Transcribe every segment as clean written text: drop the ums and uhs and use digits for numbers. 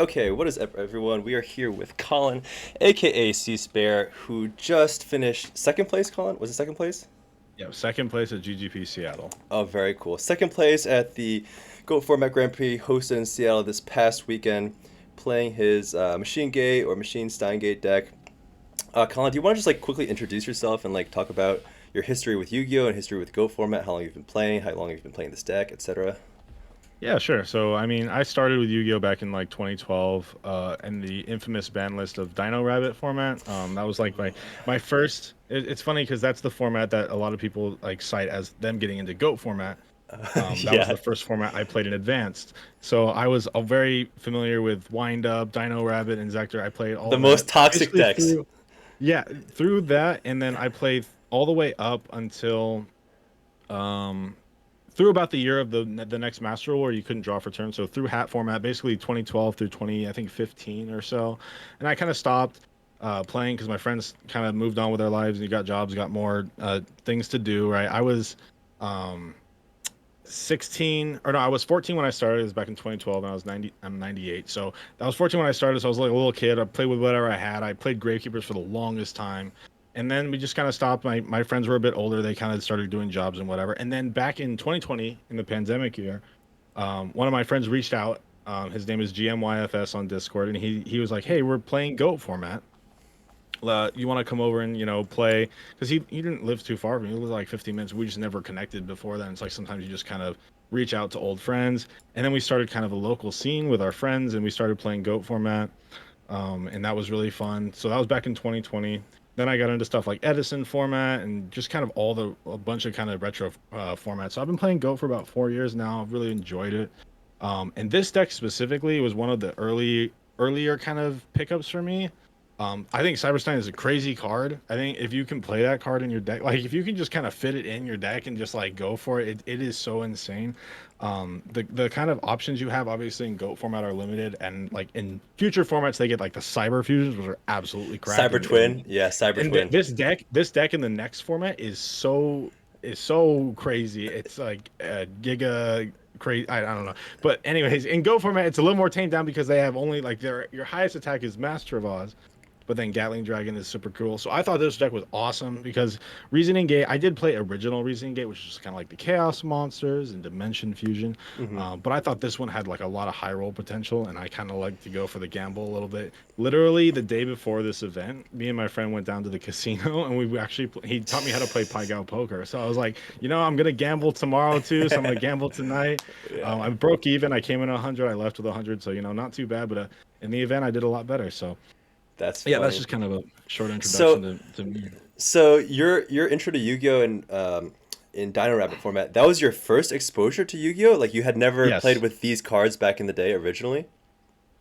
Okay, what is up, everyone? We are here with Colin, aka C Spare, who just finished second place. Colin, was it second place? Yeah, second place at GGP Seattle. Oh, very cool. Second place at the Go Format Grand Prix hosted in Seattle this past weekend, playing his Machine Gate or Machine Stein Gate deck. Colin, do you want to just like quickly introduce yourself and like talk about your history with Yu-Gi-Oh and history with Go Format, how long you've been playing, how long you've been playing this deck, etc. Yeah, sure. So, I mean, I started with Yu-Gi-Oh back in like 2012, in the infamous ban list of Dino Rabbit format. That was like my first. It's funny because that's the format that a lot of people like cite as them getting into Goat format. That was Yeah, the first format I played in advanced. So I was very familiar with Wind Up, Dino Rabbit, and Zector. I played all the of that most toxic basically decks. through, yeah, through that, and then I played all the way up until um through about the year of the next master where you couldn't draw for turn. So through hat format, basically 2012 through 20, I think 15 or so, and I kind of stopped playing because my friends kind of moved on with their lives and you got jobs, got more things to do. Right, I was um 16 or no, I was 14 when I started. It was back in 2012 and I was 90. I'm 98, so I was 14 when I started. So I was like a little kid. I played with whatever I had. I played Gravekeepers for the longest time, and then we just kind of stopped. My friends were a bit older. They kind of started doing jobs and whatever. And then back in 2020, in the pandemic year, one of my friends reached out. His name is GMYFS on Discord, and he was like, "Hey, we're playing Goat format. You want to come over and play?" Because he didn't live too far from me. He lived like 15 minutes. We just never connected before then. It's like sometimes you just kind of reach out to old friends, and then we started kind of a local scene with our friends, and we started playing Goat format, and that was really fun. So that was back in 2020. Then I got into stuff like Edison format and just kind of a bunch of kind of retro formats. So I've been playing Goat for about 4 years now. I've really enjoyed it. And this deck specifically was one of the earlier kind of pickups for me. I think Cyberstein is a crazy card. I think if you can play that card in your deck, like if you can just kind of fit it in your deck and just like go for it, it is so insane. The kind of options you have obviously in GOAT format are limited, and like in future formats they get like the Cyber fusions, which are absolutely cracked. Cyber Twin, yeah, Cyber Twin. This deck in the next format is so crazy. It's like giga crazy. I don't know, but anyways, in Go format, it's a little more tamed down because they have only like your highest attack is Master of Oz, but then Gatling Dragon is super cool. So I thought this deck was awesome because Reasoning Gate, I did play original Reasoning Gate, which is kind of like the Chaos Monsters and Dimension Fusion. Hmm. But I thought this one had like a lot of high roll potential, and I kind of like to go for the gamble a little bit. Literally the day before this event, me and my friend went down to the casino, and we actually he taught me how to play Pai Gow poker. So I was like, I'm gonna gamble tomorrow too, so I'm gonna gamble tonight. Yeah, I broke even. I came in 100. I left with 100, so not too bad. But in the event, I did a lot better. So that's yeah, that's funny. just kind of a short introduction So, to me. so your intro to Yu-Gi-Oh and in Dino Rabbit format, that was your first exposure to Yu-Gi-Oh? Like you had never played Yes. with these cards back in the day originally?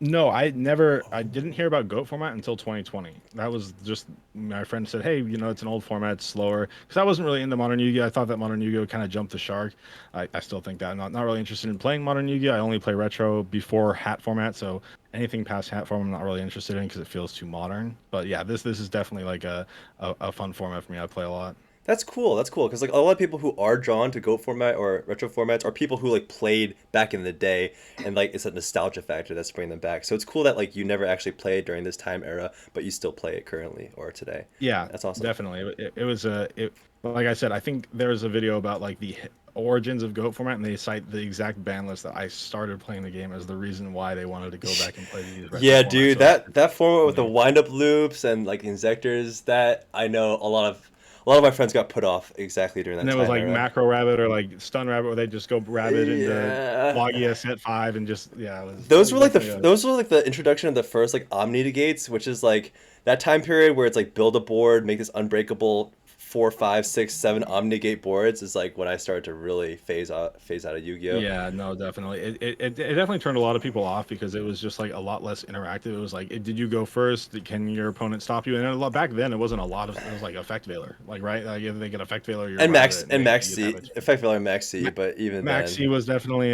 No, I didn't hear about GOAT format until 2020. That was just my friend said, "Hey, it's an old format, it's slower." Because I wasn't really into Modern Yu-Gi-Oh. I thought that Modern Yu-Gi-Oh kind of jumped the shark. I still think that. I'm not really interested in playing Modern Yu-Gi-Oh. I only play retro before hat format, so anything past hat form I'm not really interested in because it feels too modern. But yeah, this is definitely like a fun format for me. I play a lot. That's cool. That's cool because like a lot of people who are drawn to Go format or retro formats are people who like played back in the day, and like it's a nostalgia factor that's bringing them back. So it's cool that like you never actually played during this time era, but you still play it currently or today. Yeah, That's awesome. definitely. It was like I said, I think there's a video about like the origins of Goat format, and they cite the exact ban list that I started playing the game as the reason why they wanted to go back and play these retro Yeah, formats. dude, So that format with the funny. wind up loops and like injectors, that I know a lot of my friends got put off exactly during And that then it was time like era. Macro Rabbit or like Stun Rabbit, where they just go Rabbit into Yeah. Logia set five and just yeah, it Those was were like definitely a those were like the introduction of the first like Omni negates, which is like that time period where it's like build a board, make this unbreakable 4, 5, 6, 7 Omni negate boards is like when I started to really phase out of Yu-Gi-Oh. Yeah, no, definitely. It definitely turned a lot of people off because it was just like a lot less interactive. It was like, did you go first? Can your opponent stop you? And a lot, back then, it wasn't a lot of. It was like effect veiler, like right. Like if they get effect veiler, you're And out of Max it, and and you'd have Maxi, a chance. effectively Ma- Maxi, but even then, Maxi was definitely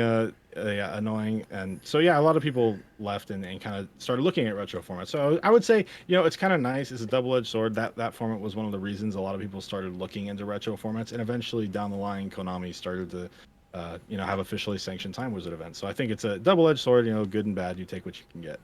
yeah, annoying, and so yeah, a lot of people left and kind of started looking at retro formats. So I would say, it's kind of nice. It's a double-edged sword. That format was one of the reasons a lot of people started looking into retro formats, and eventually down the line, Konami started to have officially sanctioned Time Wizard events. So I think it's a double-edged sword. Good and bad. You take what you can get.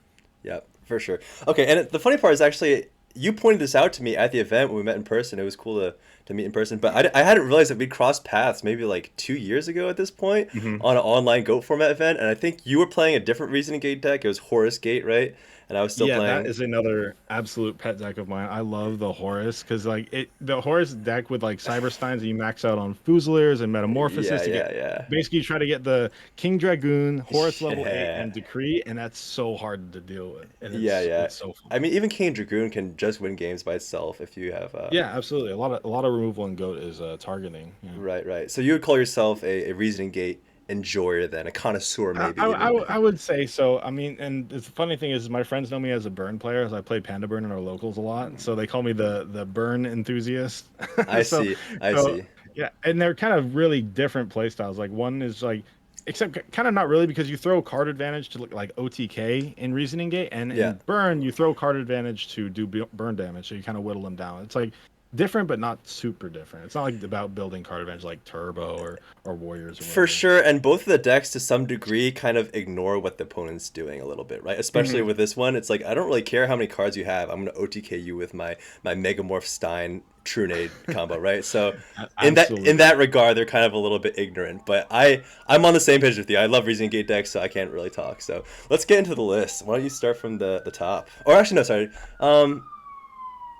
Yep, for sure. Okay, and the funny part is actually you pointed this out to me at the event when we met in person. It was cool to meet in person, but I hadn't realized that we'd crossed paths maybe like 2 years ago at this point Hmm. on an online Goat format event, and I think you were playing a different Reasoning Gate deck. It was Horus Gate, right? And I was still Yeah, that playing. is another absolute pet deck of mine. I love the Horus because like the Horus deck with like Cybersteins, you max out on Fusiliers and Yeah, Metamorphosis to get yeah, yeah. basically try to get the King Dragoon, Horus level 8, Yeah. and Decree, and that's so hard to deal with, and Yeah, yeah. it's so fun. I mean, even King Dragoon can just win games by itself if you have Yeah, absolutely. A lot of removal in Goat is targeting. Yeah. right, right. So you would call yourself a Reasoning Gate enjoyer then, a connoisseur maybe even. I would say so. I mean, and the funny thing is, my friends know me as a burn player, as I play Panda Burn in our locals a lot. So they call me the burn enthusiast. I so see, I so see. yeah, and they're kind of really different play styles. Like one is like, except kind of not really because you throw card advantage to look like OTK in Reasoning Gate, and Yeah. in Burn you throw card advantage to do burn damage. So you kind of whittle them down. It's like different, but not super different. It's not like about building card advantage like Turbo or Warriors or For whatever. sure, and both of the decks to some degree kind of ignore what the opponent's doing a little bit, right? Especially Mhm. with this one, it's like I don't really care how many cards you have. I'm gonna OTK you with my Megamorph Stein Trunade combo, right? So in Absolutely. that regard, they're kind of a little bit ignorant. But I'm on the same page with you. I love Reasoning Gate decks, so I can't really talk. So let's get into the list. Why don't you start from the top? Or actually, no, sorry.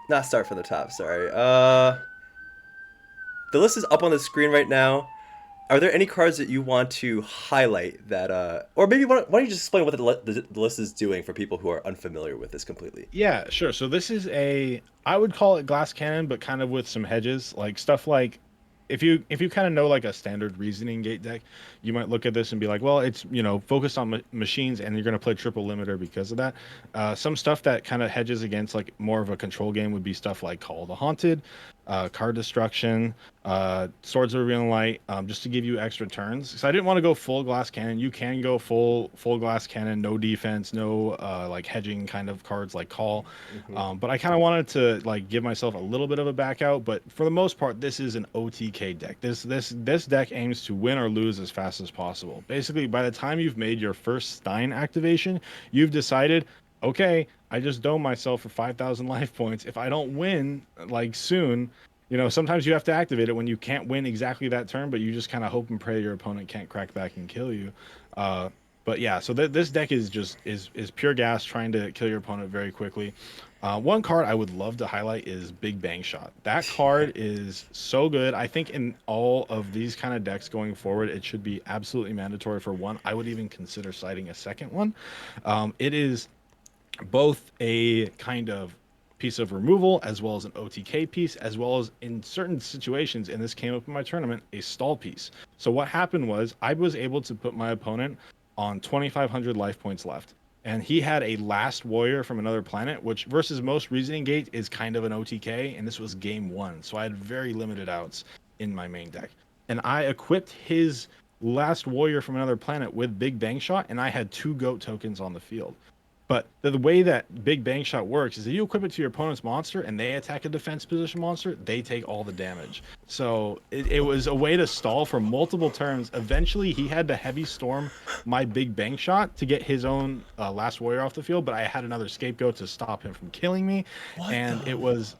Not start from the top. Sorry. The list is up on the screen right now. Are there any cards that you want to highlight that, or maybe why don't you just explain what the list is doing for people who are unfamiliar with this completely? Yeah, sure. So this is I would call it glass cannon, but kind of with some hedges, like stuff like if you kind of know like a standard reasoning gate deck, you might look at this and be like, well, it's focused on machines, and you're going to play triple limiter because of that. Some stuff that kind of hedges against like more of a control game would be stuff like Call of the Haunted, card destruction, Swords of Revealing Light, just to give you extra turns. So I didn't want to go full glass cannon. You can go full glass cannon, no defense, no like hedging kind of cards like Call. Hmm. But I kind of wanted to like give myself a little bit of a back out. But for the most part, this is an OTK deck. This deck aims to win or lose as fast as possible. Basically, by the time you've made your first Stein activation, you've decided, okay, I just dome myself for 5,000 life points. If I don't win like soon, sometimes you have to activate it when you can't win exactly that turn, but you just kind of hope and pray your opponent can't crack back and kill you. Uh, but yeah, so this deck is just is pure gas, trying to kill your opponent very quickly. One card I would love to highlight is Big Bang Shot. That card is so good. I think in all of these kind of decks going forward, it should be absolutely mandatory for one. I would even consider citing a second one. It is both a kind of piece of removal as well as an OTK piece, as well as in certain situations, and this came up in my tournament, a stall piece. So what happened was I was able to put my opponent on 2,500 life points left. And he had a last warrior from another planet, which versus most reasoning gate is kind of an OTK, and this was game one. So I had very limited outs in my main deck. And I equipped his last warrior from another planet with Big Bang Shot, and I had two goat tokens on the field. But the way that Big Bang Shot works is that you equip it to your opponent's monster and they attack a defense position monster, they take all the damage. So it was a way to stall for multiple turns. Eventually, he had to heavy storm my Big Bang Shot to get his own last warrior off the field, but I had another scapegoat to stop him from killing me. What And the?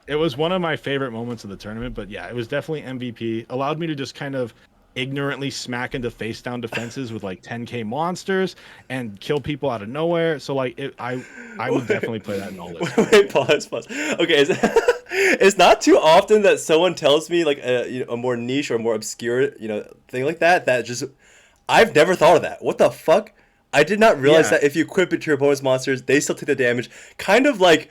it was one of my favorite moments of the tournament. But yeah, it was definitely MVP. Allowed me to just kind of ignorantly smack into face down defenses with like 10k monsters and kill people out of nowhere. So like I would definitely play that in all lists. Wait, pause, pause. Okay, it's not too often that someone tells me like a more niche or more obscure thing like that just I've never thought of that. What the fuck? I did not realize Yeah. that if you equip it to your opponent's monsters, they still take the damage. Kind of like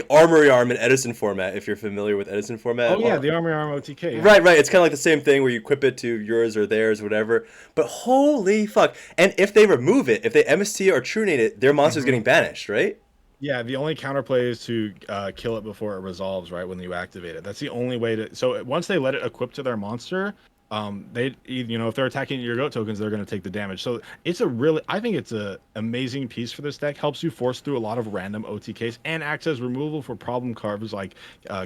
Armory Arm in Edison format, if you're familiar with Edison Oh format. yeah, the armor OTK. Yeah. Right, right. It's kind of like the same thing where you equip it to yours or theirs, whatever. But holy fuck! And if they remove it, if they MST or Trunate it, their monster's Hmm. getting banished, right? Yeah, the only counterplay is to kill it before it resolves, right when you activate it. That's the only way to. So once they let it equip to their monster, if they're attacking your goat tokens, they're going to take the damage. So I think it's a amazing piece for this deck. Helps you force through a lot of random OTKs and acts as removal for problem cards like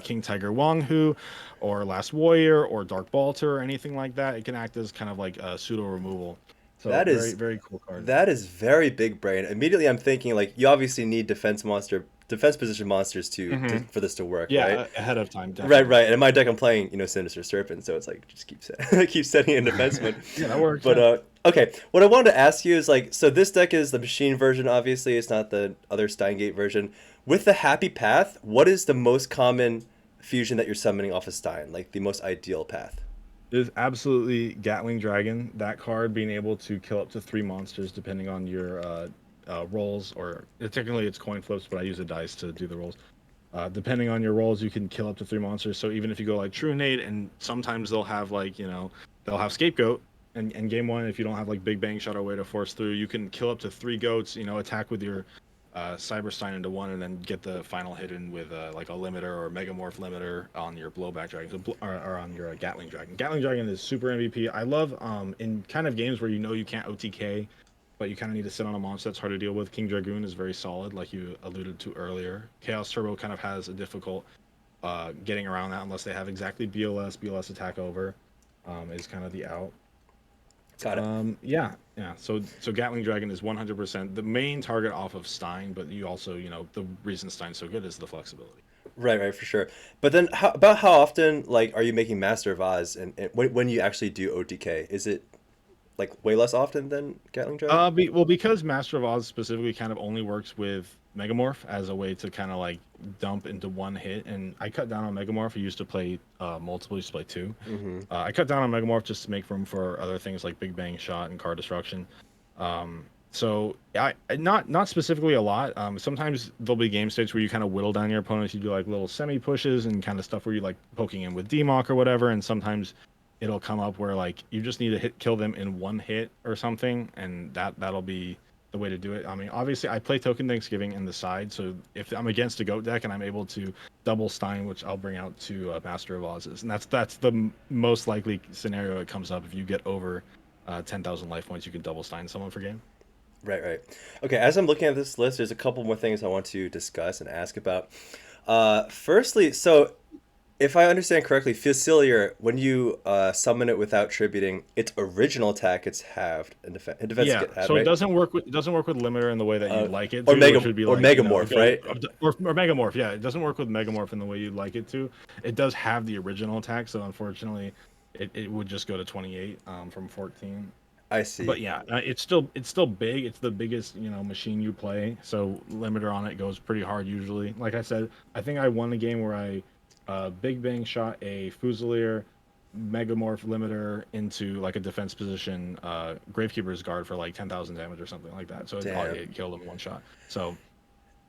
King Tiger Wang Hu, or Last Warrior, or Dark Balter, or anything like that. It can act as kind of like a pseudo removal. So That very is very cool card. that is very big brain. Immediately, I'm thinking like you obviously need defense position monsters to Hmm. for this to work, Yeah, right? ahead of time, Right, definitely. right. And in my deck, I'm playing, Sinister Serpent, so it's like just keep setting in defenseman. Yeah, that works. But Yeah. okay, what I wanted to ask you is like, so this deck is the machine version. Obviously, it's not the other Steingate version. With the Happy Path, what is the most common fusion that you're summoning off of Stein? Like the most ideal path? It is absolutely Gatling Dragon. That card being able to kill up to 3 monsters depending on your rolls, or technically it's coin flips, but I use a dice to do the rolls. Depending on your rolls, you can kill up to 3 monsters. So even if you go like True Nade, and sometimes they'll have like they'll have Scapegoat, and game one, if you don't have like Big Bang Shot or way to force through, you can kill up to 3 goats. Attack with your Cyberstein into one, and then get the final hit in with like a limiter or Megamorph limiter on your blowback dragon, or on your Gatling Dragon. Gatling Dragon is super MVP. I love in kind of games where you can't OTK, but you kind of need to sit on a monster that's hard to deal with. King Dragoon is very solid, like you alluded to earlier. Chaos Turbo kind of has a difficult getting around that unless they have exactly BLS attack over is kind of the out. Got it. Yeah, yeah. So Gatling Dragon is 100% the main target off of Stein, but you also, the reason Stein's so good is the flexibility. Right, right, for sure. But then, how often like are you making Master of Oz, and when you actually do OTK, is it like way less often than Gatling Dragon? Well, because Master of Oz specifically kind of only works with Megamorph as a way to kind of like dump into one hit, and I cut down on Megamorph. I used to play multiple, used to play two. Mm-hmm. I cut down on Megamorph just to make room for other things like Big Bang Shot and Card Destruction. So not specifically a lot. Sometimes there'll be game states where you kind of whittle down your opponents. You do like little semi pushes and kind of stuff where you like poking in with DMOC or whatever, and sometimes it'll come up where like you just need to kill them in one hit or something, and that'll be the way to do it. I mean, obviously I play Token Thanksgiving in the side, so if I'm against a goat deck and I'm able to double Stein, which I'll bring out to Master of Oz's, and that's the most likely scenario it comes up. If you get over 10,000 life points, you can double Stein someone for game. Right, right. Okay, as I'm looking at this list, there's a couple more things I want to discuss and ask about. Firstly, so if I understand correctly, Fusilier, when you summon it without tributing, its original attack gets halved and in defense Yeah, get halved, so right? it doesn't work with limiter in the way that Uh, you'd like it or to, which would be like Megamorph, go right? or Megamorph. Yeah, it doesn't work with Megamorph in the way you'd like it to. It does have the original attack, so unfortunately, it would just go to 28 from 14. I see. But yeah, it's still big. It's the biggest machine you play. So limiter on it goes pretty hard usually. Like I said, I think I won the game where I Big Bang shot a Fusilier Megamorph limiter into like a defense position, Gravekeeper's Guard for like 10,000 damage or something like that. So Damn. it killed him one shot. So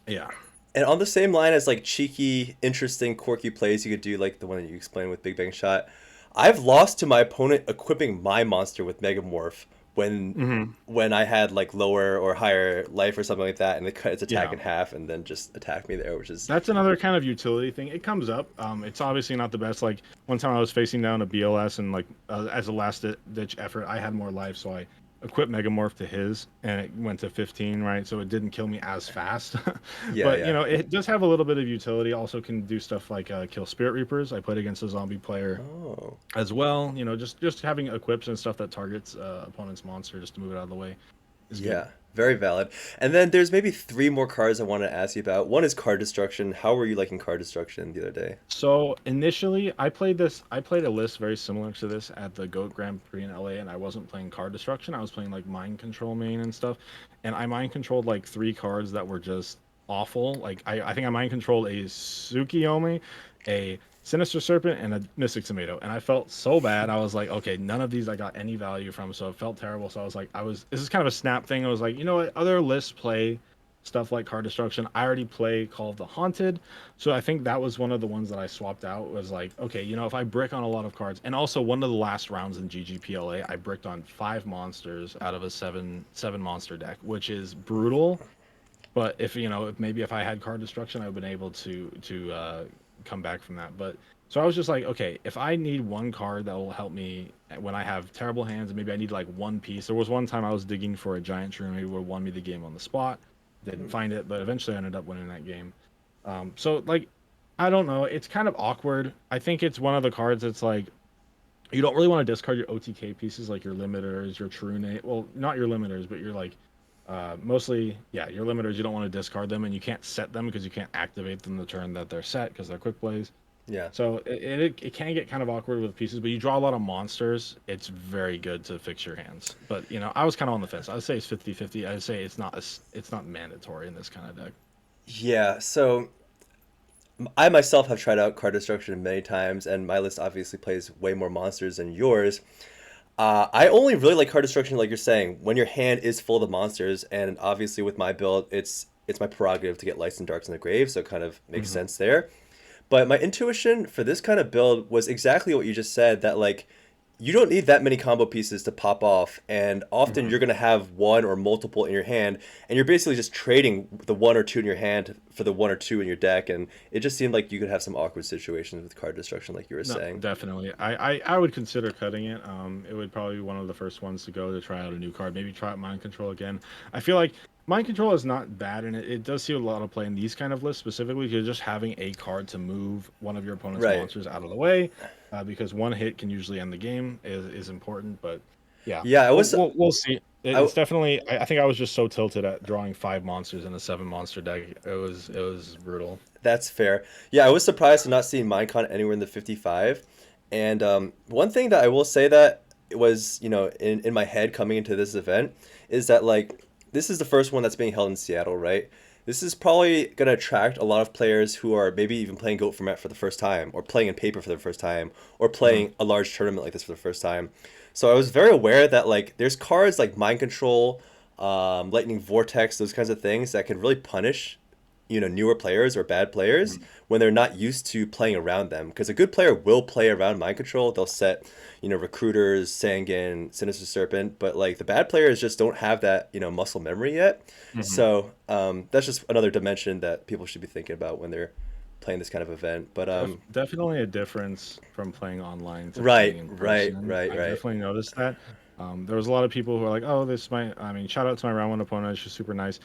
yeah, And on the same line as like cheeky, interesting, quirky plays you could do, like the one that you explained with Big Bang Shot, I've lost to my opponent equipping my monster with Megamorph when hmm when I had like lower or higher life or something like that, and it cut its attack yeah. in half and then just attacked me there, which is That's another kind of utility thing. It comes up. It's obviously not the best. Like one time I was facing down a BLS, and like as a last ditch effort, I had more life, so I equipped Megamorph to his, and it went to 15, right? So it didn't kill me as fast. yeah, But yeah. it does have a little bit of utility. Also can do stuff like kill Spirit Reapers. I played against a zombie player Oh. as well. Just having equips and stuff that targets opponent's monster just to move it out of the way is good. Yeah, very valid. And then there's maybe three more cards I want to ask you about. One is card destruction. How were you liking card destruction the other day? So initially, I played this. I played a list very similar to this at the Goat Grand Prix in LA, and I wasn't playing card destruction. I was playing like mind control main and stuff, and I mind controlled like 3 cards that were just awful. Like I think I mind controlled a Tsukiyomi, a Sinister Serpent, and a Mystic Tomato, and I felt so bad. I was like, okay, none of these I got any value from, so it felt terrible. So I was like, this is kind of a snap thing. I was like, you know what? Other lists play stuff like card destruction. I already play Call of the Haunted, so I think that was one of the ones that I swapped out. Was like, okay, if I brick on a lot of cards, and also one of the last rounds in GGPLA, I bricked on 5 monsters out of a seven monster deck, which is brutal. But if maybe if I had card destruction, I would have been able to come back from that. But so I was just like, okay, if I need one card that will help me when I have terrible hands, and maybe I need like one piece. There was one time I was digging for a giant shroom who would have won me the game on the spot. Didn't find it, but eventually I ended up winning that game. So like, I don't know. It's kind of awkward. I think it's one of the cards that's like You don't really want to discard your OTK pieces like your limiters, your True. Well, not your limiters, but your like mostly, yeah, your limiters. You don't want to discard them, and you can't set them because you can't activate them the turn that they're set because they're quick plays. Yeah. So it can get kind of awkward with pieces, but you draw a lot of monsters. It's very good to fix your hands. But I was kind of on the fence. I would say it's 50-50. I'd say it's not mandatory in this kind of deck. Yeah, so I myself have tried out card destruction many times, and my list obviously plays way more monsters than yours. I only really like card destruction, like you're saying, when your hand is full of the monsters, and obviously with my build, it's my prerogative to get Lights and Darks in the grave, so it kind of makes Hmm. sense there. But my intuition for this kind of build was exactly what you just said, that like you don't need that many combo pieces to pop off, and often Hmm. you're going to have one or multiple in your hand, and you're basically just trading the one or two in your hand for the one or two in your deck, and it just seemed like you could have some awkward situations with card destruction, like you were No, saying. definitely. I would consider cutting it. It would probably be one of the first ones to go to try out a new card. Maybe try out Mind Control again. I feel like Mind Control is not bad, and it does see a lot of play in these kind of lists specifically. You're just having a card to move one of your opponent's Right. monsters out of the way, because one hit can usually end the game is important. But yeah, Yeah, I was. we'll see. I, It's definitely. I think I was just so tilted at drawing five monsters in a seven monster deck. It was brutal. That's fair. Yeah, I was surprised to not see Minecon anywhere in the 55. And one thing that I will say that was, in my head coming into this event is that, like, this is the first one that's being held in Seattle, right? This is probably going to attract a lot of players who are maybe even playing Goat format for the first time, or playing in paper for the first time, or Mhm. playing a large tournament like this for the first time. So I was very aware that, like, there's cards like Mind Control, Lightning Vortex, those kinds of things that can really punish newer players or bad players Mhm. when they're not used to playing around them, because a good player will play around mind control. They'll set recruiters, Sangan, Sinister Serpent, but like the bad players just don't have that muscle memory yet. Mhm. So that's just another dimension that people should be thinking about when they're playing this kind of event. But Definitely a difference from playing online to playing right, in right, person. right, I right. definitely noticed that. There was a lot of people who were like, "Oh, this is my." I mean, shout out to my round one opponent. She's super nice.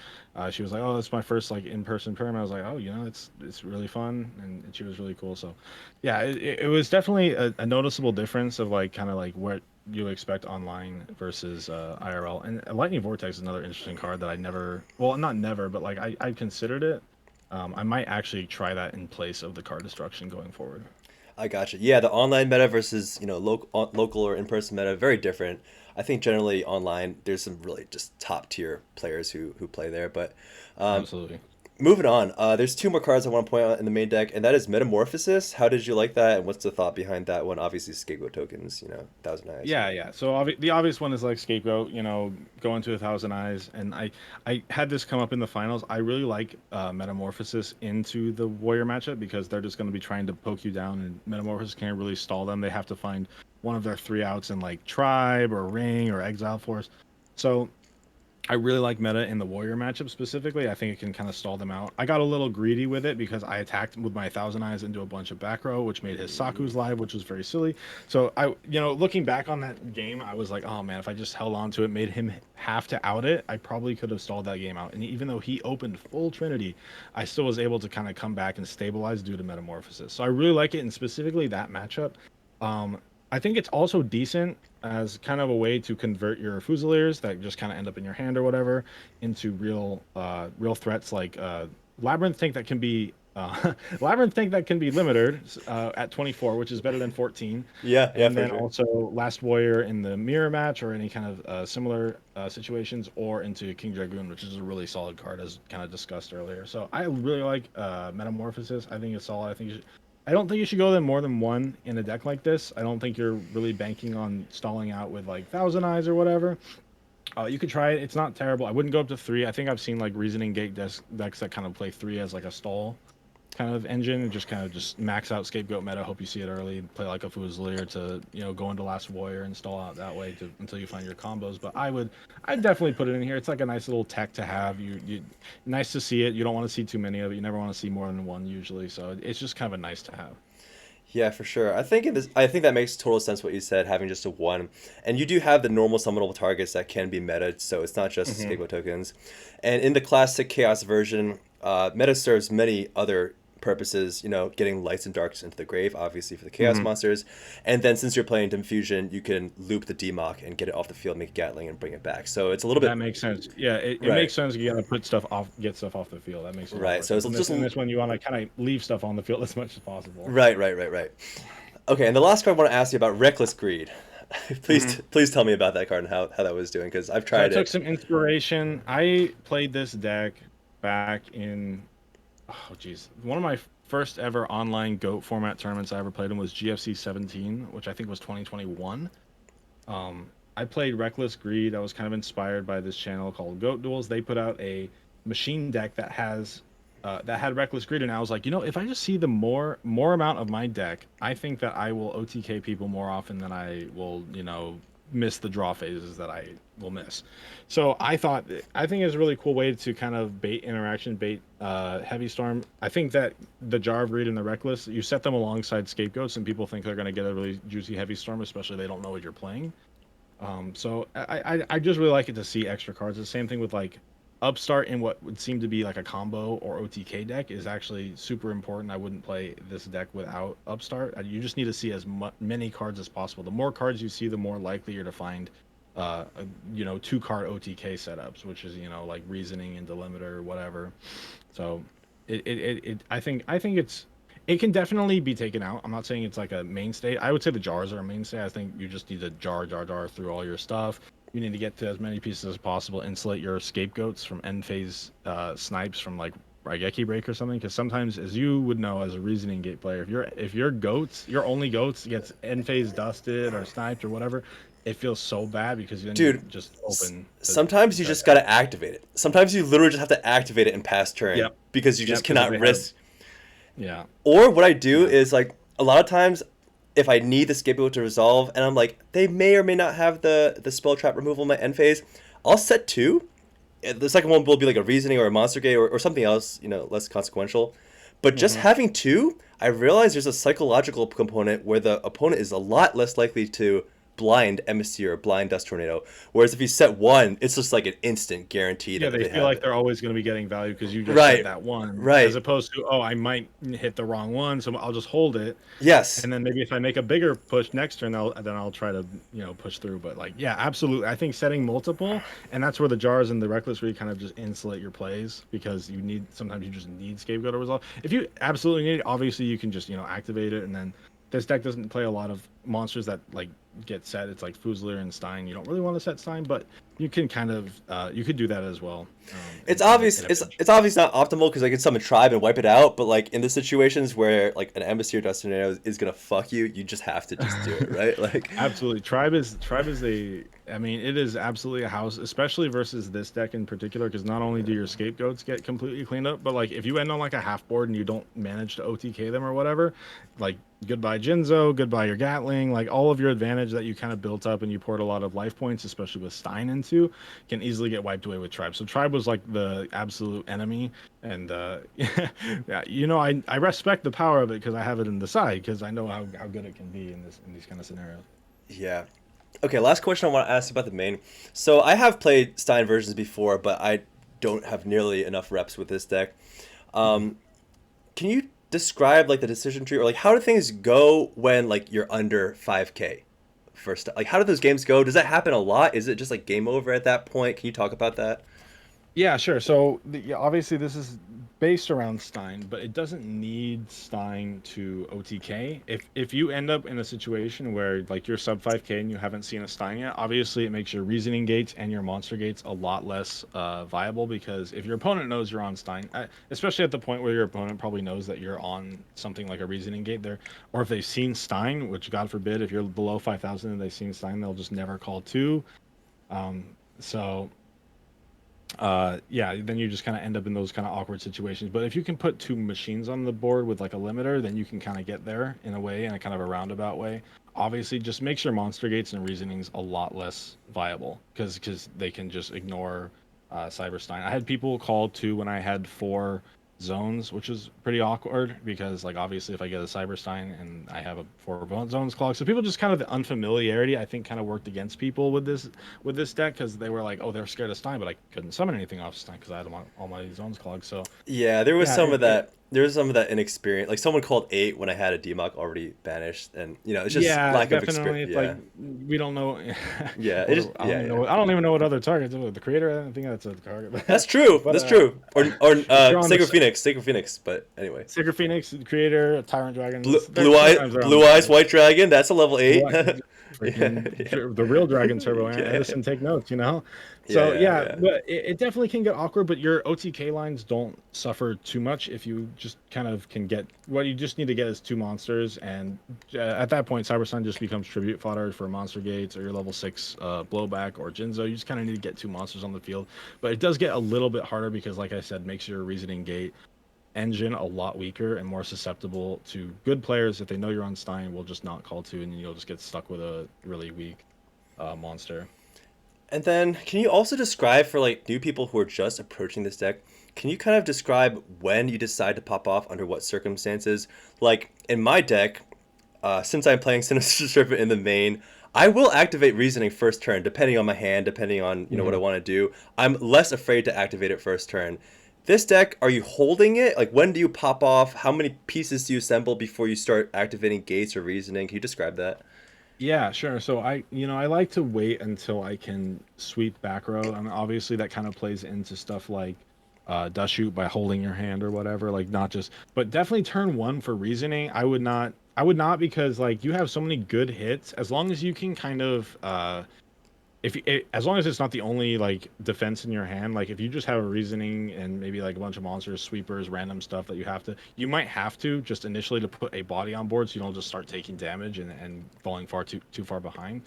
She was like, "Oh, it's my first like in-person tournament." I was like, "Oh, it's really fun," and she was really cool. So, yeah, it was definitely a noticeable difference of like kind of like what you expect online versus IRL. And Lightning Vortex is another interesting card that I never, well, not never, but like I considered it. I might actually try that in place of the card destruction going forward. I gotcha. Yeah, the online meta versus local or in person meta, very different. I think generally online there's some really just top tier players who play there. But um, Absolutely. moving on, there's two more cards I want to point out in the main deck, and that is Metamorphosis. How did you like that, and what's the thought behind that one? Obviously, scapegoat tokens, Thousand Eyes. Yeah, yeah. So the obvious one is like scapegoat, go into a thousand eyes, and I had this come up in the finals. I really like metamorphosis into the warrior matchup because they're just going to be trying to poke you down, and metamorphosis can't really stall them. They have to find one of their three outs in like tribe or ring or exile force. So I really like meta in the warrior matchup specifically. I think it can kind of stall them out. I got a little greedy with it because I attacked with my Thousand Eyes into a bunch of back row, which made his Saku's live, which was very silly. So looking back on that game, I was like, oh man, if I just held on to it, made him have to out it, I probably could have stalled that game out. And even though he opened full Trinity, I still was able to kind of come back and stabilize due to Metamorphosis. So I really like it, and specifically that matchup. Um, I think it's also decent as kind of a way to convert your Fusiliers that just kind of end up in your hand or whatever into real threats like Labyrinth Tank that can be Labyrinth Tank that can be limited at 24, which is better than 14, Yeah, yeah, and for then sure. also Last Warrior in the mirror match or any kind of similar situations, or into King Dragoon, which is a really solid card as kind of discussed earlier. So I really like Metamorphosis. I think it's solid. I don't think you should go then more than one in a deck like this. I don't think you're really banking on stalling out with like Thousand Eyes or whatever. You could try it. It's not terrible. I wouldn't go up to three. I think I've seen like Reasoning Gate decks that kind of play three as like a stall kind of engine and just kind of just max out scapegoat meta. Hope you see it early. Play like a Fusilier to go into Last Warrior and stall out that way until you find your combos. But I'd definitely put it in here. It's like a nice little tech to have. You nice to see it. You don't want to see too many of it. You never want to see more than one usually. So it's just kind of a nice to have. Yeah, for sure. I think that makes total sense what you said, having just a one. And you do have the normal summonable targets that can be meta, so it's not just Hmm. scapegoat tokens. And in the classic chaos version, meta serves many other purposes, getting lights and darks into the grave, obviously for the chaos Hmm. monsters. And then since you're playing Dim Fusion, you can loop the DMOC and get it off the field, make a Gatling, and bring it back. So it's a little That bit makes sense. Yeah, it right, makes sense. You gotta put stuff off, get stuff off the field. That makes a lot right. more So sense. it's just In this one, you want to kind of leave stuff on the field as much as possible. right. Okay, and the last card I want to ask you about Reckless Greed. Hmm. Please tell me about that card and how that was doing because I've So I tried took it. some inspiration. I played this deck back in, oh geez, one of my first ever online GOAT format tournaments I ever played in was GFC 17, which I think was 2021. I played Reckless Greed. I was kind of inspired by this channel called Goat Duels. They put out a machine deck that had Reckless Greed, and I was like, if I just see the more amount of my deck, I think that I will OTK people more often than I will, miss the draw phases that I will miss. So I think it's a really cool way to kind of bait interaction, bait Heavy Storm. I think that the Jar of Greed and the Reckless, you set them alongside Scapegoats, and people think they're going to get a really juicy Heavy Storm, especially if they don't know what you're playing. So I just really like it to see extra cards. The same thing with like Upstart in what would seem to be like a combo or OTK deck is actually super important. I wouldn't play this deck without Upstart. You just need to see as many cards as possible. The more cards you see, the more likely you're to find, two card OTK setups, which is like Reasoning and Delimiter or whatever. So I think it can definitely be taken out. I'm not saying it's like a mainstay. I would say the jars are a mainstay. I think you just need to jar through all your stuff. You need to get to as many pieces as possible. Insulate your scapegoats from end phase snipes from like Raigeki break or something. Because sometimes, as you would know as a reasoning gate player, if your goats, your only goats gets end phase dusted or sniped or whatever, it feels so bad because then you're Dude, just open sometimes you to just gotta activate it. Sometimes you literally just have to activate it and pass turn Yep. because you just Yep. Because if cannot they have, risk. yeah. Or what I do Yeah. is like a lot of times, if I need the scapegoat to resolve, and I'm like they may or may not have the spell trap removal in my end phase, I'll set two. The second one will be like a reasoning or a monster gate or something else, less consequential. But just Hmm. having two, I realize there's a psychological component where the opponent is a lot less likely to blind Emissary or blind Dust Tornado. Whereas if you set one, it's just like an instant guarantee Yeah, that they they feel have like it. they're always going to be getting value because you just said Right, that one, as right. opposed to, oh, I might hit the wrong one, so I'll just hold it, Yes. and then maybe if I make a bigger push next turn, I'll try to push through. But like, yeah, absolutely, I think setting multiple, and that's where the jars and the reckless read kind of just insulate your plays because sometimes you just need scapegoat to resolve. If you absolutely need it, obviously you can just activate it, and then this deck doesn't play a lot of monsters that like get set. It's like Fusilier and Stein. You don't really want to set Stein, but you can kind of you could do that as well. It's In obvious. a It's pinch. it's obviously not optimal because I can summon tribe and wipe it out. But like in the situations where like an emissary Dustinado is gonna fuck you, you just have to just do it, right? Like, Absolutely. Tribe is a I mean, it is absolutely a house, especially versus this deck in particular, because not only do your scapegoats get completely cleaned up, but like if you end on like a half board and you don't manage to OTK them or whatever, like goodbye Jinzo, goodbye your Gatling, like all of your advantage that you kind of built up and you poured a lot of life points, especially with Stein into, can easily get wiped away with Tribe. So Tribe was like the absolute enemy. And yeah, I respect the power of it because I have it in the side because I know how good it can be in these kind of scenarios. yeah. Okay, last question I want to ask you about the main. So I have played Stein versions before, but I don't have nearly enough reps with this deck. Mhm. Um, can you describe like the decision tree or like how do things go when like you're under 5K first? Like how do those games go? Does that happen a lot? Is it just like game over at that point? Can you talk about that? Yeah, sure. So yeah, obviously this is based around Stein, but it doesn't need Stein to OTK. If you end up in a situation where like you're sub 5K and you haven't seen a Stein yet, obviously it makes your reasoning gates and your monster gates a lot less viable because if your opponent knows you're on Stein, especially at the point where your opponent probably knows that you're on something like a reasoning gate there, or if they've seen Stein, which God forbid, if you're below 5,000 and they've seen Stein, they'll just never call two. So yeah, then you just kind of end up in those kind of awkward situations. But if you can put two machines on the board with like a limiter, then you can kind of get there in a way, in a kind of a roundabout way. Obviously just makes your monster gates and reasonings a lot less viable because they can just ignore Cyberstein. I had people call two when I had four zones, which is pretty awkward because like obviously if I get a Cyberstein and I have a four zones clog, so people just kind of the unfamiliarity I think kind of worked against people with this deck because they were like, oh, they're scared of Stein, but I couldn't summon anything off Stein because I had all my zones clogged. So Yeah, there was yeah, some of that. there's some of that inexperience. Like someone called 8 when I had a DMOC already banished, and it's just Yeah, lack of definitely. experience. It's like Yeah, we don't know. yeah, it What just I don't yeah, even yeah. know. I don't even know what other targets. The creator. I don't think that's a target. That's true. But That's true. Or if you're on the Sacred Phoenix, Sacred Phoenix. But anyway, Sacred Phoenix, the creator, Tyrant Dragon, they're sometimes they're on the Blue eyes, target. white dragon. That's a level 8. What Yeah, freaking yeah, the real Dragon Turbo, yeah, Edison, take notes, you know. yeah, So yeah, yeah, yeah. but it definitely can get awkward. But your OTK lines don't suffer too much if you just kind of can get what you just need to get is two monsters, and at that point, Cybersun just becomes tribute fodder for monster gates or your level 6 blowback or Jinzo. You just kind of need to get two monsters on the field, but it does get a little bit harder because, like I said, makes your reasoning gate engine a lot weaker and more susceptible to good players. If they know you're on Stein, will just not call to, and you'll just get stuck with a really weak monster. And then, can you also describe for like new people who are just approaching this deck? Can you kind of describe when you decide to pop off under what circumstances? Like in my deck, since I'm playing Sinister Serpent in the main, I will activate Reasoning first turn, depending on my hand, depending on what I Mhm. want to do. I'm less afraid to activate it first turn. This deck, are you holding it? Like when do you pop off? How many pieces do you assemble before you start activating gates or Reasoning? Can you describe that? Yeah, sure. So I like to wait until I can sweep back row. I mean, obviously that kind of plays into stuff like dust shoot by holding your hand or whatever. Like not just, but definitely turn one for reasoning. I would not because like you have so many good hits. As long as you can kind of as long as it's not the only like defense in your hand, like if you just have a reasoning and maybe like a bunch of monsters, sweepers, random stuff that you might have to just initially to put a body on board so you don't just start taking damage and falling far too far behind.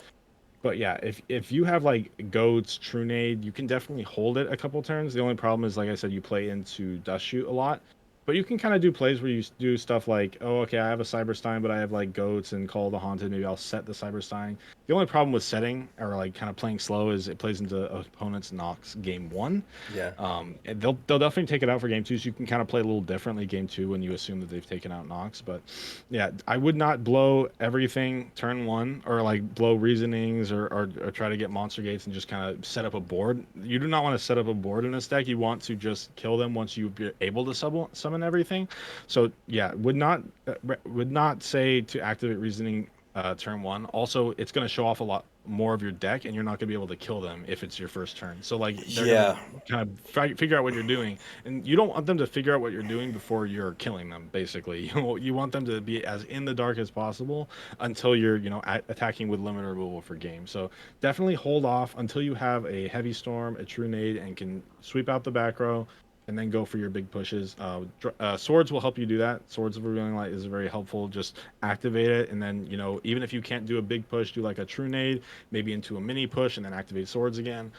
But yeah, if you have like goats, true nade, you can definitely hold it a couple turns. The only problem is, like I said, you play into dust shoot a lot. But you can kind of do plays where you do stuff like, oh, okay, I have a Cyberstein, but I have like goats and Call of the Haunted. Maybe I'll set the Cyberstein. The only problem with setting or like kind of playing slow is it plays into opponent's knocks game one. Yeah. And they'll definitely take it out for game two, so you can kind of play a little differently game two when you assume that they've taken out knocks. But yeah, I would not blow everything turn one or like blow reasonings or try to get monster gates and just kind of set up a board. You do not want to set up a board in this deck. You want to just kill them once you're able to summon everything. So yeah, would not say to activate reasoning turn one. Also, it's going to show off a lot more of your deck, and you're not going to be able to kill them if it's your first turn. So like they're going to Yeah. kind of figure out what you're doing, and you don't want them to figure out what you're doing before you're killing them. Basically, you want them to be as in the dark as possible until you're attacking with limit removal for game. So definitely hold off until you have a heavy storm, a true nade, and can sweep out the back row and then go for your big pushes. Swords will help you do that. Swords of Revealing Light is very helpful. Just activate it, and then even if you can't do a big push, do like a true nade, maybe into a mini push, and then activate swords again.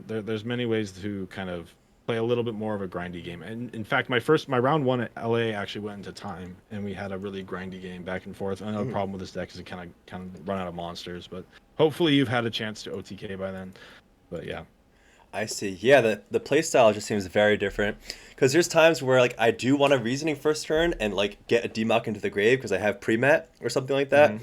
There's many ways to kind of play a little bit more of a grindy game. And in fact, my round one at LA actually went into time, and we had a really grindy game back and forth. Another Mm. problem with this deck is it kind of run out of monsters, but hopefully you've had a chance to OTK by then. But yeah. I see. Yeah, the play style just seems very different. Because there's times where like I do want a reasoning first turn and like get a demock into the grave because I have pre-mat or something like that. Hmm.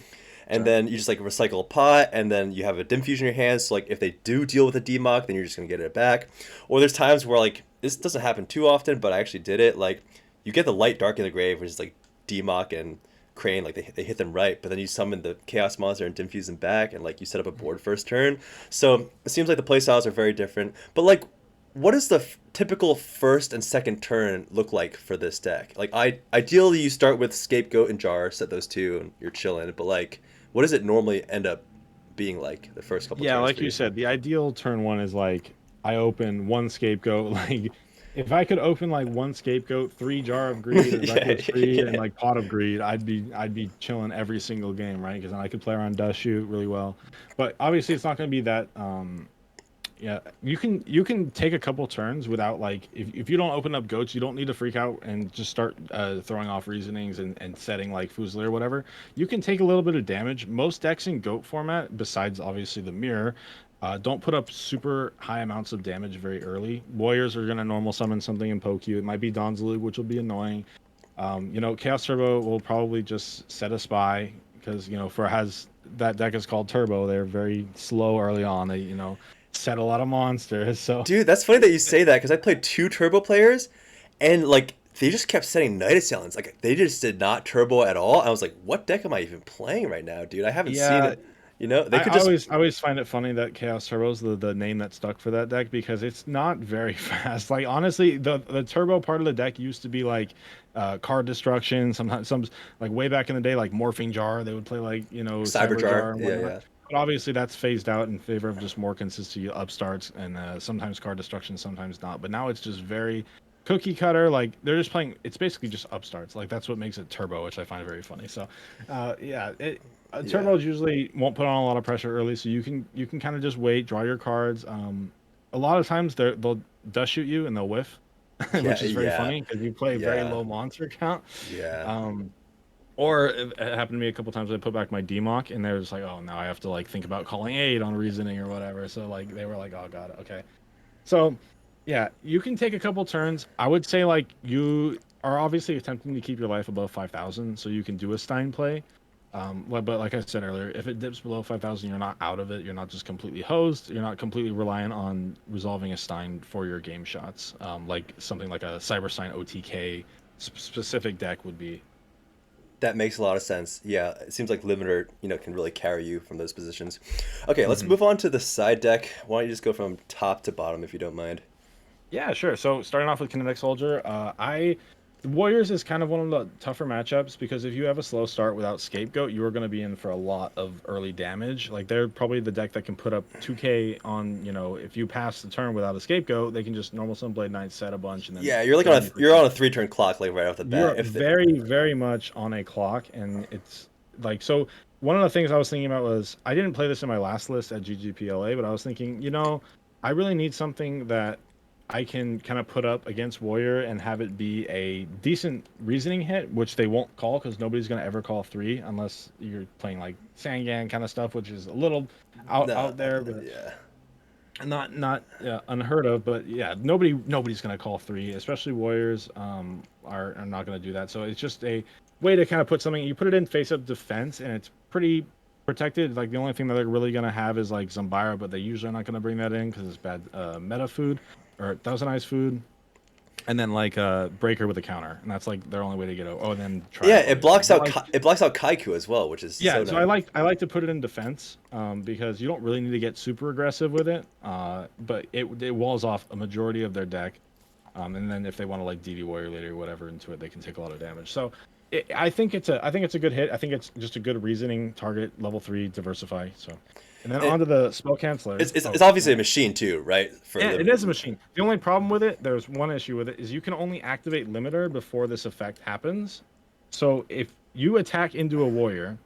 And Sure. then you just like recycle a pot, and then you have a dim fusion in your hands. So like if they do deal with a demock, then you're just gonna get it back. Or there's times where like this doesn't happen too often, but I actually did it. Like you get the light dark in the grave, which is like demock and crane, like they hit them right, but then you summon the chaos monster and dim fuse them back, and like you set up a board first turn. So it seems like the play styles are very different. But like, what does the typical first and second turn look like for this deck? Like ideally you start with scapegoat and jar, set those two, and you're chilling. But like, what does it normally end up being like the first couple Yeah, turns like for you you? said, the ideal turn one is like I open one scapegoat. Like if I could open like one scapegoat, three jar of greed or Yeah, reckless greed and yeah, like pot of greed, I'd be chilling every single game, right? Because then I could play around dust shoot really well. But obviously, it's not going to be that. Yeah, you can take a couple turns without like if you don't open up goats, you don't need to freak out and just start throwing off reasonings and setting like Fusilier or whatever. You can take a little bit of damage. Most decks in goat format, besides obviously the mirror, don't put up super high amounts of damage very early. Warriors are gonna normal summon something and poke you. It might be Donzalug, which will be annoying. Chaos Turbo will probably just set a spy because for has that deck is called Turbo. They're very slow early on. They set a lot of monsters. So dude, that's funny that you say that because I played two turbo players, and like they just kept setting Night Assailants. Like they just did not turbo at all. I was like, what deck am I even playing right now, dude? I haven't seen Yeah, it. You know, they I could just always find it funny that Chaos Turbo is the name that stuck for that deck because it's not very fast. Like honestly, the turbo part of the deck used to be like card destruction. Sometimes some like way back in the day, like Morphing Jar, they would play like Cyber Cyberjar. Jar and Yeah, whatnot. yeah. But obviously that's phased out in favor of just more consistency upstarts and sometimes card destruction, sometimes not. But now it's just very cookie cutter. Like they're just playing. It's basically just upstarts. Like that's what makes it turbo, which I find very funny. So, yeah, Yeah. turbos usually won't put on a lot of pressure early, so you can kind of just wait, draw your cards. A lot of times they'll dust shoot you and they'll whiff, Yeah, which is very yeah, funny because you play very yeah, low monster count. yeah. Um, or it happened to me a couple times. I put back my DMOC and they're just like, oh, now I have to like think about calling aid on reasoning or whatever. So like they were like, oh god, okay. So yeah, you can take a couple turns. I would say like you are obviously attempting to keep your life above 5,000, so you can do a Stein play. But like I said earlier, if it dips below 5,000, you're not out of it. You're not just completely hosed. You're not completely reliant on resolving a Stein for your game shots. Like something like a Cyber Stein OTK specific deck would be. That makes a lot of sense. Yeah, it seems like limiter, can really carry you from those positions. Okay, let's Mhm. move on to the side deck. Why don't you just go from top to bottom if you don't mind? Yeah, sure. So starting off with Kinetic Soldier, Warriors is kind of one of the tougher matchups because if you have a slow start without Scapegoat, you are going to be in for a lot of early damage. Like they're probably the deck that can put up 2k on, if you pass the turn without a Scapegoat, they can just normal summon Blade Knight, set a bunch, and then Yeah, you're like burn you for you're 2. on a 3 turn clock like right off the bat. You're If the, very, very much on a clock, and it's like so. One of the things I was thinking about was I didn't play this in my last list at GGPLA, but I was thinking, I really need something that I can kind of put up against Warrior and have it be a decent reasoning hit, which they won't call because nobody's gonna ever call 3 unless you're playing like Sangan kind of stuff, which is a little no, out there, but yeah, not unheard of. But yeah, nobody's gonna call 3, especially Warriors are not gonna do that. So it's just a way to kind of put something. You put it in face up defense, and it's pretty protected. Like the only thing that they're really gonna have is like Zumbira, but they usually are not gonna bring that in because it's bad meta food or Thousand Eyes food. And then like Breaker with a counter, and that's like their only way to get over. Oh, and then yeah. Tribe, obviously. But like It blocks out Kaiku as well, which is so yeah, so nice. I like to put it in defense because you don't really need to get super aggressive with it, but it walls off a majority of their deck, and then if they want to like DD Warrior later or whatever into it, they can take a lot of damage. So I think it's a good hit. I think it's just a good reasoning target level 3 diversify. So, and then And onto the spell cancelers. it's Oh, obviously a machine too, right? For yeah, the it is a machine. The only problem with it, there's one issue with it, is you can only activate limiter before this effect happens. So if you attack into a warrior,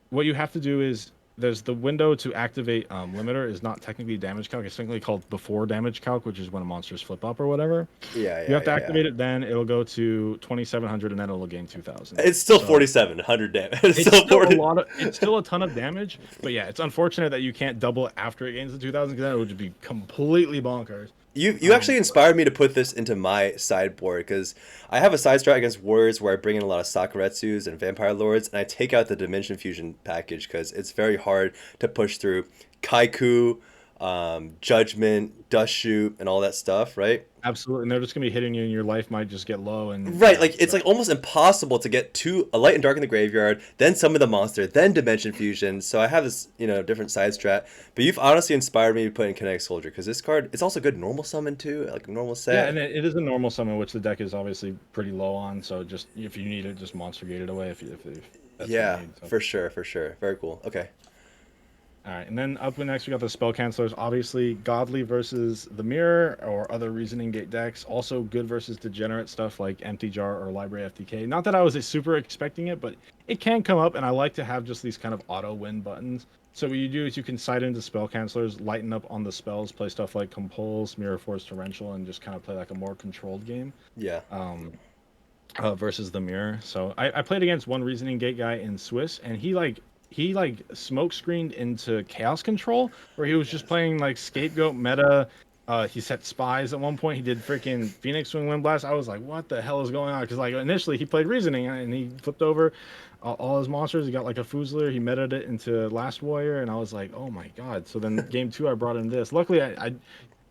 what you have to do is there's the window to activate limiter is not technically damage calc. It's technically called before damage calc, which is when monsters flip up or whatever. yeah, You yeah, have to yeah, yeah. activate it, then it'll go to 2,700, and then it'll gain 2,000. It's still So 4,700 damage. It's it's still still a 40. lot of, it's still a ton of damage. But yeah, it's unfortunate that you can't double it after it gains the 2,000 because then it would just be completely bonkers. You actually inspired me to put this into my sideboard because I have a side strat against warriors where I bring in a lot of Sakuretsus and Vampire Lords, and I take out the Dimension Fusion package because it's very hard to push through Kaiku, Judgment, Dust Shoot, and all that stuff, right? Absolutely, and they're just gonna be hitting you, and your life might just get low. And Right, yeah, like it's so like almost impossible to get to a light and dark in the graveyard, then summon the monster, then Dimension Fusion. So I have this, different side strat. But you've honestly inspired me to put in Kinetic Soldier because this card it's also good normal summon too, like a normal yeah, and set. it is a normal summon, which the deck is obviously pretty low on. So just if you need it, just monster gate it away if that's what you Yeah, need. So. for sure, for sure. Very cool. Okay. All right, and then up next we got the spell cancelers. Obviously, Godly versus the Mirror or other reasoning gate decks. Also good versus degenerate stuff like Empty Jar or Library FTK. Not that I was super expecting it, but it can come up, and I like to have just these kind of auto win buttons. So what you do is you can side into spell cancelers, lighten up on the spells, play stuff like Compulse, Mirror Force, Torrential, and just kind of play like a more controlled game. Yeah. Um, versus the Mirror. So I played against one reasoning gate guy in Swiss, and he smoke screened into chaos control where he was just playing like scapegoat meta. He set spies at one point. He did freaking Phoenix Wing Wind Blast. I was like, what the hell is going on? Because like initially he played reasoning and he flipped over all his monsters. He got like a Foozler. He meted it into Last Warrior, and I was like, oh my god. So then game 2 I brought in this. Luckily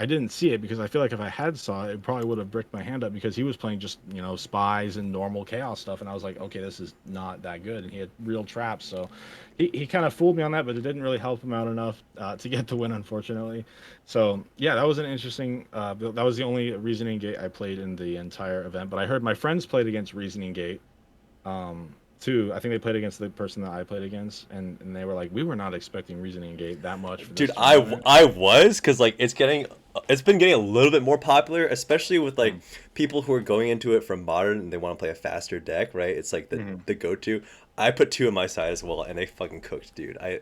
I didn't see it because I feel like if I had saw it, it probably would have bricked my hand up because he was playing just, spies and normal chaos stuff. And I was like, okay, this is not that good. And he had real traps. So he kind of fooled me on that, but it didn't really help him out enough to get the win, unfortunately. So yeah, that was an interesting, that was the only Reasoning Gate I played in the entire event. But I heard my friends played against Reasoning Gate too. I think they played against the person that I played against, and they were like, we were not expecting Reasoning Gate that much for Dude, this tournament. I was, because like it's been getting a little bit more popular, especially with like Mm. people who are going into it from modern and they want to play a faster deck, right? It's like Mhm. the go-to. I put two on my side as well, and they fucking cooked, dude. I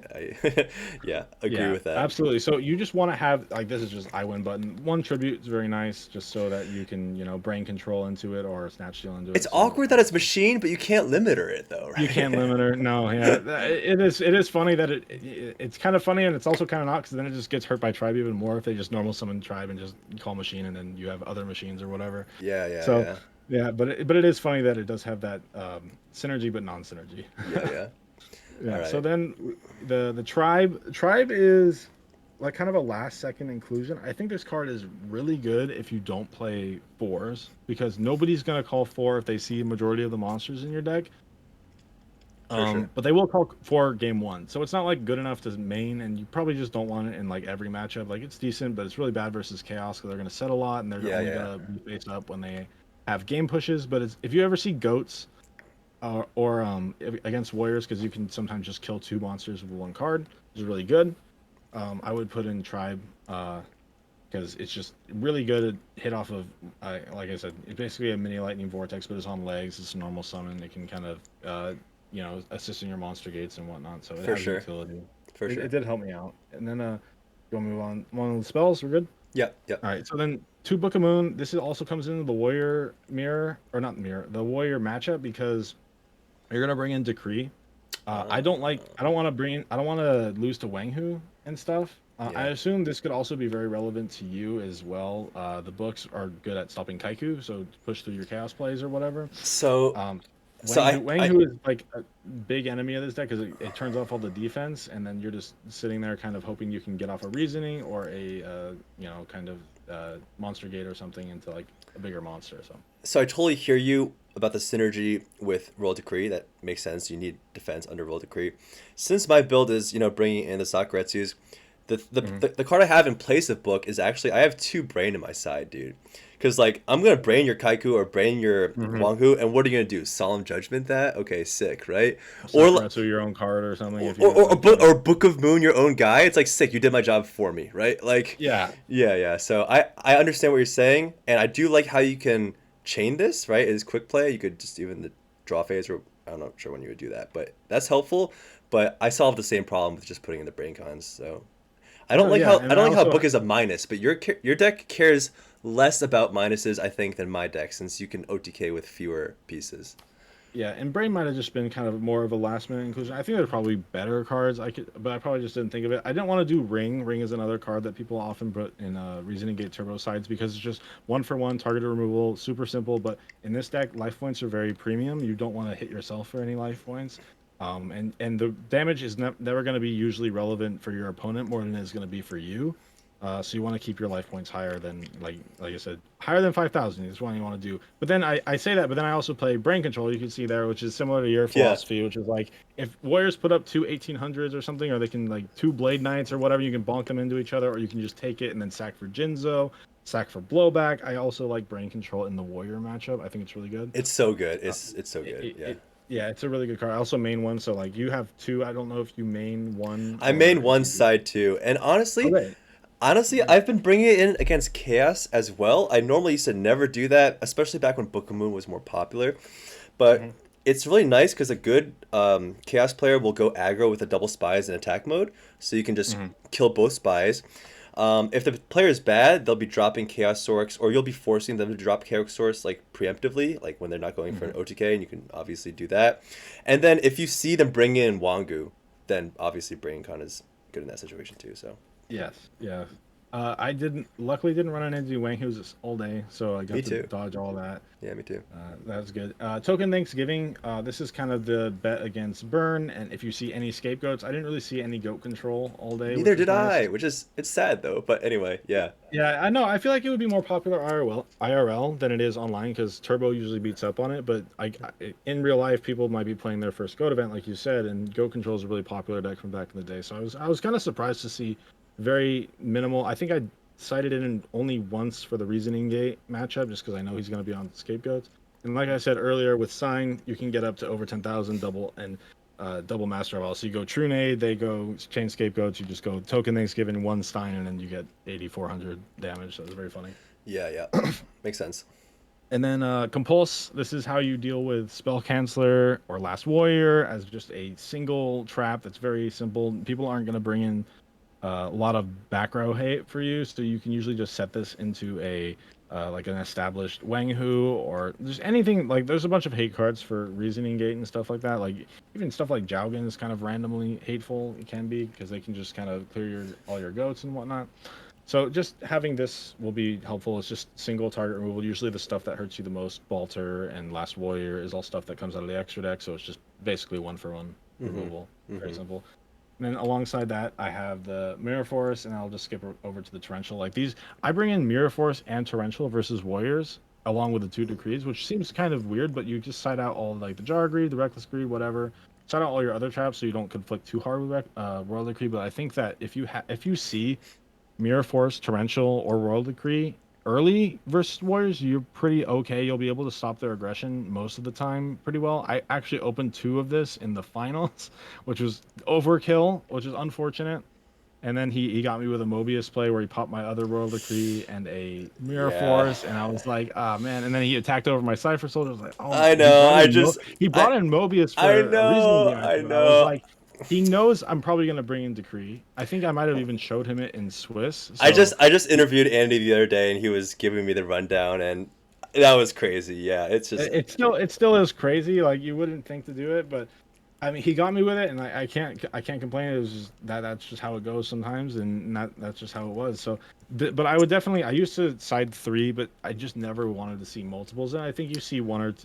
yeah, agree Yeah, with that. absolutely. So you just want to have like this is just I win button. One tribute is very nice, just so that you can brain control into it or snatch steal into It's it. So awkward that it's machine, but you can't limiter it though, you can't right? limit her. No, yeah, it is funny that it's kind of funny and it's also kind of not because then it just gets hurt by tribe even more if they just normal summon tribe and just call machine and then you have other machines or whatever. Yeah, yeah, So yeah, yeah, but it is funny that it does have that synergy but non-synergy. yeah, yeah. All Yeah. So right. then the tribe is like kind of a last second inclusion. I think this card is really good if you don't play fours because nobody's gonna call four if they see a majority of the monsters in your deck. For sure. But they will call four game one, so it's not like good enough to main, and you probably just don't want it in like every matchup. Like it's decent, but it's really bad versus chaos because they're gonna set a lot and they're Yeah, only yeah, gonna be face up when they have game pushes. But if you ever see goats against warriors, because you can sometimes just kill two monsters with one card, which is really good. I would put in tribe because it's just really good at hit off of. Like I said, it's basically a mini lightning vortex, but it's on legs. It's a normal summon. It can kind of assist in your monster gates and whatnot. So it for has sure, utility. for It sure. did help me out. And then you want to move on? One of the spells. We're good. Yeah, yeah. All right. So then two Book of Moon. Also comes into the warrior mirror or not mirror the warrior matchup because you're gonna bring in Decree. I Uh, don't like. I don't want to bring. I don't want to lose to Wang Hu and stuff. I yeah. assume this could also be very relevant to you as well. The books are good at stopping Kaiku, so push through your chaos plays or whatever. So, Um, so Wang I Hu is like a big enemy of this deck because it turns off all the defense, and then you're just sitting there, kind of hoping you can get off a reasoning or a kind of monster gate or something into like a bigger monster. So So I totally hear you about the synergy with Royal Decree. That makes sense. You need defense under Royal Decree. Since my build is, bringing in the Sakuretsus, hmm the card I have in place of Book is actually, I have two Brain in my side, dude. Because, like, I'm going to Brain your Kaiku or Brain your hmm Wanghu, and what are you going to do? Solemn Judgment that? Okay, sick, right? Or Sakuretsu your own card or something or, if you or, have or, like book, or Book of Moon, your own guy. It's like, sick, you did my job for me, right? Like, yeah. yeah, yeah. So I understand what you're saying, and I do like how you can chain this, right? It is quick play. You could just even the draw phase, or I'm not sure when you would do that, but that's helpful. But I solve the same problem with just putting in the brain cons. So No, yeah, I and I don't like how also Book is a minus, but your deck cares less about minuses, I think, than my deck, since you can OTK with fewer pieces. yeah, and Brain might have just been kind of more of a last minute inclusion. I think there are probably better cards but I probably just didn't think of it. I didn't want to do Ring. Ring is another card that people often put in Reasoning Gate Turbo sides because it's just one for one targeted removal, super simple. But in this deck, life points are very premium. You don't want to hit yourself for any life points. And the damage is never going to be usually relevant for your opponent more than it is going to be for you. So you want to keep your life points higher than like I said, higher than 5,000 is what you want to do. But then I say that, but then I also play brain control. You can see there, which is similar to your Yeah, philosophy, which is like if warriors put up two 1800s or something, or they can like two blade knights or whatever, you can bonk them into each other, or you can just take it and then sack for Jinzo, sack for blowback. I also like brain control in the warrior matchup. I think it's really good. it's so good. Uh, It's so good. Yeah. yeah, it's a really good card. I also main one, so like you have two. I don't know if you main one I or main if one you. side too, and Okay. honestly, I've been bringing it in against Chaos as well. I normally used to never do that, especially back when Book of Moon was more popular. But Mhm. it's really nice because a good Chaos player will go aggro with a double spies in attack mode, so you can just Mhm. kill both spies. If the player is bad, they'll be dropping Chaos Source, or you'll be forcing them to drop Chaos Source like preemptively, like when they're not going for an Mhm. OTK, and you can obviously do that. And then if you see them bring in Wangu, then obviously Brain Con is good in that situation too. So Yes. Yeah. I luckily didn't run into Wang Hu's all day, so I Me got to too. dodge all that. Yeah, me too. That's good. Token Thanksgiving. This is kind of the bet against burn, and if you see any scapegoats, I didn't really see any goat control all day, Neither which was did nice. I, which is it's sad though. But anyway, yeah. Yeah, I know. I feel like it would be more popular IRL than it is online because Turbo usually beats up on it. But in real life, people might be playing their first Goat event, like you said, and Goat Control is a really popular deck from back in the day. So I was kind of surprised to see very minimal. I think I cited it in only once for the Reasoning Gate matchup, just because I know he's going to be on Scapegoats. And like I said earlier, with Sign, you can get up to over 10,000 double and double Master of All. So you go True Nade, they go Chain Scapegoats, you just go Token Thanksgiving, one Stein, and then you get 8,400 damage. So it's very funny. Yeah, yeah. Makes sense. And then Compulse, this is how you deal with Spell Canceller or Last Warrior as just a single trap that's very simple. People aren't going to bring in a lot of back row hate for you, so you can usually just set this into a like an established Wang Hu or just anything. Like there's a bunch of hate cards for Reasoning Gate and stuff like that. Like even stuff like Jowgen is kind of randomly hateful. It can be because they can just kind of clear all your goats and whatnot. So just having this will be helpful. It's just single target removal. Usually the stuff that hurts you the most, Balter and Last Warrior, is all stuff that comes out of the extra deck. So it's just basically one for one Mm-hmm. removal. Very Mm-hmm. simple. And then alongside that, I have the Mirror Force, and I'll just skip over to the Torrential. Like these, I bring in Mirror Force and Torrential versus Warriors, along with the two Decrees, which seems kind of weird, but you just side out all like the Jar Greed, the Reckless Greed, whatever. Side out all your other traps so you don't conflict too hard with Royal Decree. But I think that if you see Mirror Force, Torrential, or Royal Decree early versus Warriors, you're pretty okay. You'll be able to stop their aggression most of the time pretty well. I actually opened two of this in the finals, which was overkill, which is unfortunate. And then he got me with a Mobius play where he popped my other Royal Decree and a Mirror Yeah. Force, and I was like, ah man. And then he attacked over my Cypher Soldier. I was like, oh my. I know. He I brought in Mobius I for a reasoning know. game. I Actually, I was know. like, he knows I'm probably gonna bring in Decree. I think I might have even showed him it in Swiss. So I just interviewed Andy the other day, and he was giving me the rundown, and that was crazy. Yeah, it's just it still is crazy. Like you wouldn't think to do it, but I mean, he got me with it, and I can't complain. It was just that's just how it goes sometimes, and that's just how it was. So, but I would definitely I used to side three, but I just never wanted to see multiples. And I think you see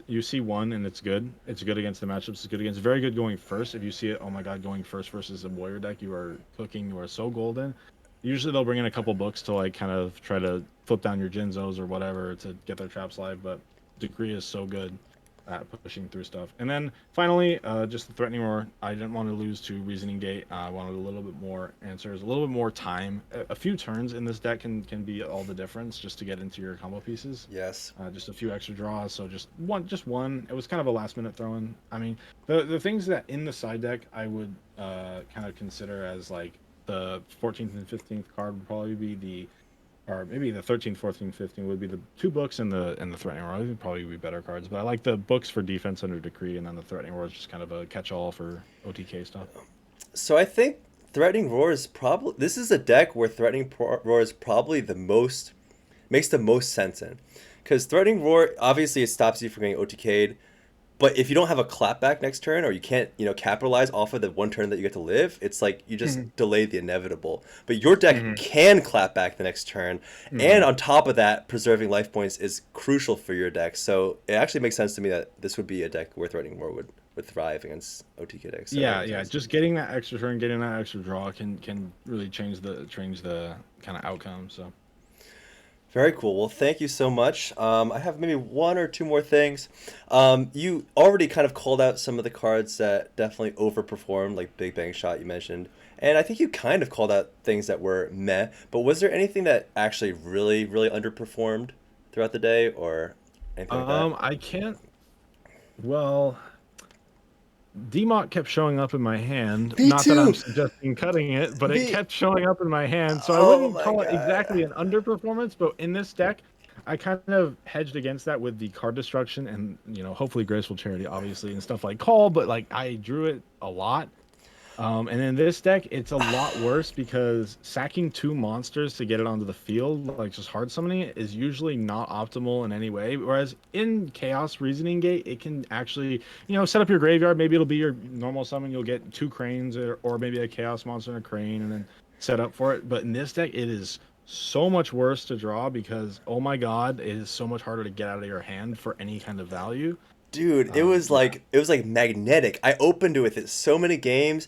you see one, and it's good. It's good against the matchups. It's good against very good going first. If you see it, oh my god, going first versus a warrior deck, you are cooking. You are so golden. Usually they'll bring in a couple books to like kind of try to flip down your Jinzos or whatever to get their traps live, but Decree is so good at pushing through stuff. And then finally, just the threatening roar. I didn't want to lose to Reasoning Gate. I wanted a little bit more answers, a little bit more time. A few turns in this deck can be all the difference just to get into your combo pieces. yes. Just a few extra draws. So just one. It was kind of a last minute throw in. I mean, the things that in the side deck I would kind of consider as like the 14th and 15th card would probably be the or maybe the 13th, 14th, 15th would be the two books and the threatening roar. Would probably be better cards, but I like the books for defense under decree, and then the threatening roar is just kind of a catch-all for OTK stuff. So I think Threatening Roar is probably this is a deck where Roar is probably the most makes the most sense in, because Threatening Roar obviously it stops you from getting OTK'd. But if you don't have a clapback next turn, or you can't, capitalize off of the one turn that you get to live, it's like you just Hmm. delay the inevitable. But your deck Hmm. can clap back the next turn, and Hmm. on top of that, preserving life points is crucial for your deck. So it actually makes sense to me that this would be a deck where Threatening War would thrive against OTK decks. So that Yeah, makes yeah. sense. Just getting that extra turn, getting that extra draw can really change the kind of outcome. So. Very cool. Well, thank you so much. I have maybe one or two more things. You already kind of called out some of the cards that definitely overperformed, like Big Bang Shot you mentioned. And I think you kind of called out things that were meh. But was there anything that actually really, really underperformed throughout the day or anything like that? I can't. Well, Demont kept showing up in my hand. Me Not that I'm too. suggesting cutting it, but it Me. kept showing up in my hand. So I Oh wouldn't my call it exactly god. an underperformance, but in this deck, I kind of hedged against that with the card destruction and, hopefully Graceful Charity, obviously, and stuff like Call, but like I drew it a lot. And in this deck, it's a lot worse because sacking two monsters to get it onto the field, like just hard summoning it, is usually not optimal in any way. Whereas in Chaos Reasoning Gate, it can actually, set up your graveyard. Maybe it'll be your normal summon. You'll get two cranes or maybe a Chaos monster and a crane and then set up for it. But in this deck, it is so much worse to draw because oh my god, it is so much harder to get out of your hand for any kind of value. Dude, Yeah. it was like magnetic. I opened it with it so many games.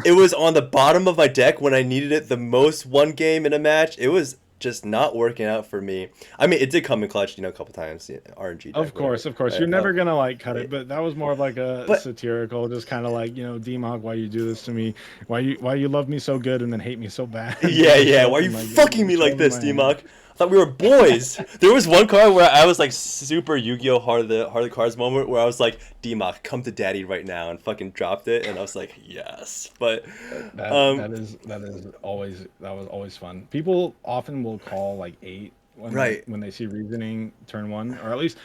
It was on the bottom of my deck when I needed it the most one game in a match. It was just not working out for me. I mean, it did come in clutch, a couple times, RNG deck, whatever. Of course, Right? you're never gonna like cut it, but that was more of like a But satirical, just kind of like Demog, why you do this to me? Why you love me so good and then hate me so bad yeah, kind of yeah. stuff, Why are you and like fucking me like trolling this, my hand. D-Mock? I thought we were boys. There was one card where I was like super Yu-Gi-Oh! Heart of the Cards moment where I was like, D-Mock, come to daddy right now, and fucking dropped it, and I was like, yes. But, um, That is always that was always fun. People often will call like eight right. when they see reasoning turn one, or at least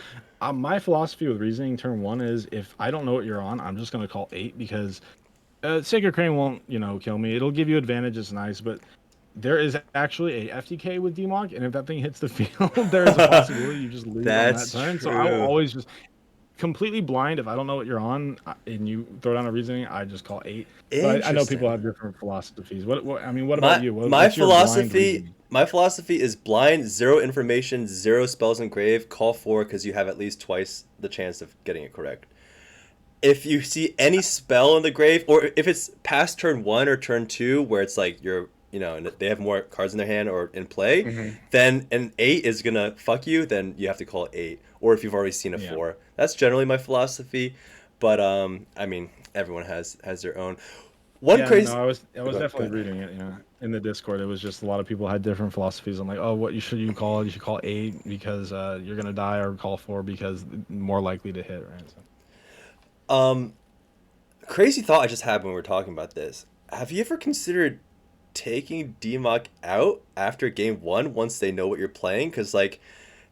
my philosophy with reasoning turn one is if I don't know what you're on, I'm just gonna call eight because Sacred Crane won't kill me. It'll give you advantage. It's nice, but there is actually a FTK with DMOG, and if that thing hits the field, there is a possibility you just lose on that That's turn. So I will true. always just completely blind. If I don't know what you're on and you throw down a reasoning, I just call eight. But I know people Interesting. have different philosophies. I mean, what about you? My What's your blind philosophy reasoning? my philosophy is blind, zero information, zero spells engraved, call four because you have at least twice the chance of getting it correct. If you see any spell in the grave, or if it's past turn one or turn two, where it's like and they have more cards in their hand or in play, Hmm. then an eight is gonna fuck you. Then you have to call it eight, or if you've already seen a Yeah. four. That's generally my philosophy, but I mean, everyone has their own. One Yeah, no, crazy. I was Go definitely ahead. reading it. Yeah, in the Discord, it was just a lot of people had different philosophies. I'm like, oh, what you call? You should call eight because you're gonna die, or call four because more likely to hit, right? So. Um, Crazy thought I just had when we were talking about this. Have you ever considered taking DMOC out after game one once they know what you're playing? Because like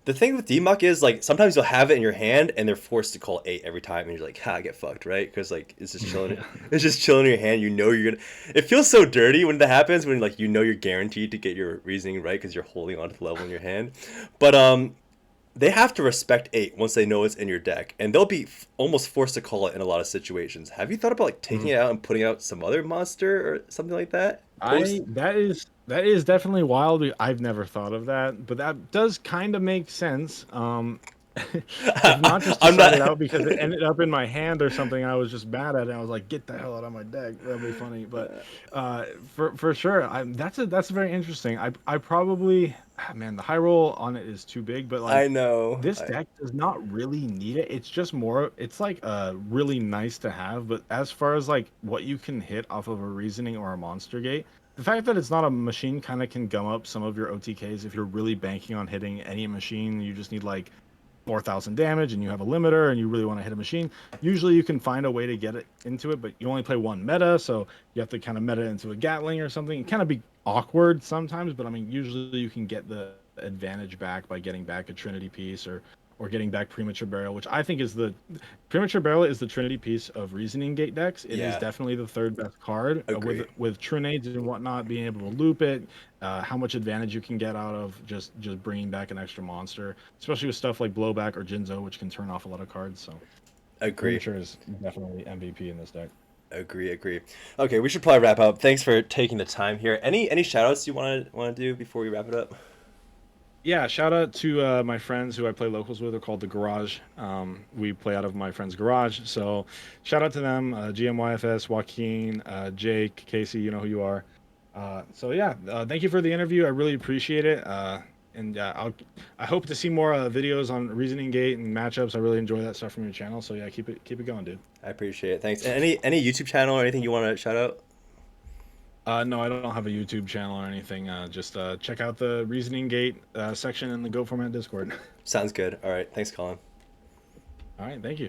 the thing with DMOC is like sometimes you'll have it in your hand and they're forced to call eight every time, and you're like, "Ha, get fucked," right? Because like it's just chilling. Yeah. It's just chilling in your hand. You know you're gonna. It feels so dirty when that happens. When like you're guaranteed to get your reasoning right because you're holding onto the level in your hand. But they have to respect eight once they know it's in your deck, and they'll be almost forced to call it in a lot of situations. Have you thought about like taking Mhm. it out and putting out some other monster or something like that? I Post. that is definitely wild. I've never thought of that, but that does kind of make sense. If not just to I'm start it not. out because it ended up in my hand or something, I was just mad at it. I was like, "Get the hell out of my deck." That'd be funny, but for sure, that's very interesting. I probably man, the high roll on it is too big, but I like know. this deck does not really need it. It's just more. It's like really nice to have, but as far as like what you can hit off of a reasoning or a monster gate. The fact that it's not a machine kind of can gum up some of your OTKs if you're really banking on hitting any machine. You just need like 4,000 damage and you have a limiter and you really want to hit a machine, usually you can find a way to get it into it, but you only play one meta, so you have to kind of meta into a Gatling or something. It kind of be awkward sometimes, but I mean, usually you can get the advantage back by getting back a Trinity piece or getting back Premature Burial, which I think is the Premature Burial is the Trinity piece of Reasoning Gate decks. It is Yeah. definitely the third best card Agree. with Trinades and whatnot, being able to loop it, how much advantage you can get out of just bringing back an extra monster, especially with stuff like Blowback or Jinzo, which can turn off a lot of cards. So Agree. Premature is definitely MVP in this deck. Agree. Okay, we should probably wrap up. Thanks for taking the time here. Any shout outs you want to do before we wrap it up? Yeah, shout out to my friends who I play locals with. They're called the Garage. We play out of my friend's garage. So shout out to them, GMYFS, Joaquin, Jake, Casey. You know who you are. So yeah, thank you for the interview. I really appreciate it. And I hope to see more videos on Reasoning Gate and matchups. I really enjoy that stuff from your channel. So yeah, keep it going, dude. I appreciate it. Thanks. And any YouTube channel or anything you want to shout out? No, I don't have a YouTube channel or anything. Just check out the Reasoning Gate section in the Go Format Discord. Sounds good. All right. Thanks, Colin. All right, thank you.